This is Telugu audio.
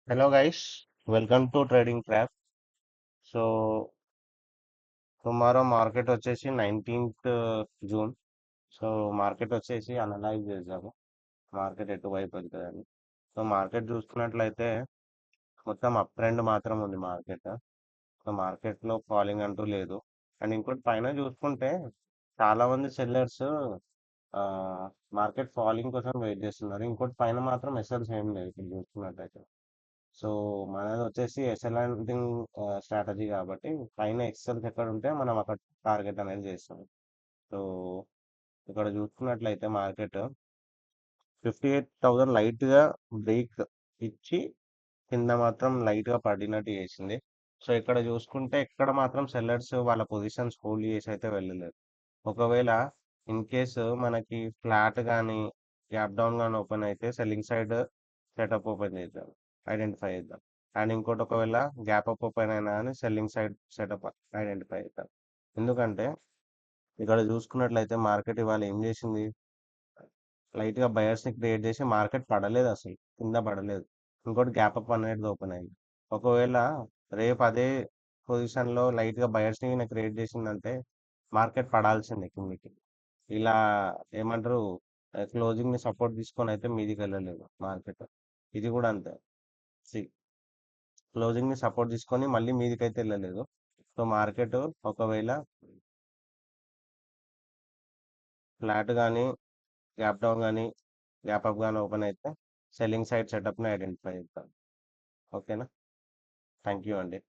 Hello guys, welcome to Trading Trap. So tomorrow market వచ్చేసి 19th జూన్. సో మార్కెట్ వచ్చేసి అనలైజ్ చేద్దాము మార్కెట్ ఎటువైపు వెళ్తుందని. సో మార్కెట్ చూసుకున్నట్లయితే మొత్తం అప్ ట్రెండ్ మాత్రం ఉంది మార్కెట్. సో మార్కెట్లో ఫాలింగ్ అంటూ లేదు. అండ్ ఇంకోటి పైన చూసుకుంటే చాలా మంది సెల్లర్స్ మార్కెట్ ఫాలింగ్ కోసం వెయిట్ చేస్తున్నారు. ఇంకోటి పైన మాత్రం ఎస్ఎల్స్ ఏం లేదు ఇప్పుడు చూసుకున్నట్లయితే. సో మనది వచ్చేసి ఎస్ఎల్ఎంటింగ్ స్ట్రాటజీ కాబట్టి పైన ఎక్సెల్స్ ఎక్కడ ఉంటే మనం అక్కడ టార్గెట్ అనేది చేస్తాం. సో ఇక్కడ చూసుకున్నట్లయితే మార్కెట్ 58,000 లైట్గా బ్రేక్ ఇచ్చి కింద మాత్రం లైట్గా పడినట్టు చేసింది. సో ఇక్కడ చూసుకుంటే ఇక్కడ మాత్రం సెల్లర్స్ వాళ్ళ పొజిషన్స్ హోల్డ్ చేసి అయితే వెళ్ళలేదు. ఒకవేళ ఇన్ కేసు మనకి ఫ్లాట్ కానీ గ్యాప్ డౌన్ కానీ ఓపెన్ అయితే సెల్లింగ్ సైడ్ సెటప్ ఓపెన్ చేద్దాం, ఐడెంటిఫై చేద్దాం. అండ్ ఇంకోటి ఒకవేళ గ్యాప్ అప్ ఓపెన్ అయినా కానీ సెల్లింగ్ సైడ్ సెటప్ ఐడెంటిఫై చేద్దాం. ఎందుకంటే ఇక్కడ చూసుకున్నట్లయితే మార్కెట్ ఇవాళ ఏం చేసింది, లైట్గా బయర్స్ని క్రియేట్ చేసి మార్కెట్ పడలేదు, అసలు కింద పడలేదు. ఇంకోటి గ్యాప్ అప్ అనేది ఓపెన్ అయింది. ఒకవేళ రేపు అదే పొజిషన్లో లైట్గా బయర్స్ని క్రియేట్ చేసిందంటే మార్కెట్ పడాల్సిందే కిందికి. ఇలా ఏమంటారు, క్లోజింగ్ ని సపోర్ట్ తీసుకొని అయితే మీదికి వెళ్ళలేదు మార్కెట్. ఇది కూడా అంతే. సి క్లోజింగ్ ని సపోర్ట్ తీసుకొని మళ్ళీ మీదికి అయితే వెళ్ళలేదు. సో మార్కెట్ ఒకవేళ ఫ్లాట్ కానీ గ్యాప్ డౌన్ కానీ గ్యాప్ అప్ కానీ ఓపెన్ అయితే సెల్లింగ్ సైడ్ సెటప్ని ఐడెంటిఫై చేస్తాం. ఓకేనా? థ్యాంక్ యూ అండి.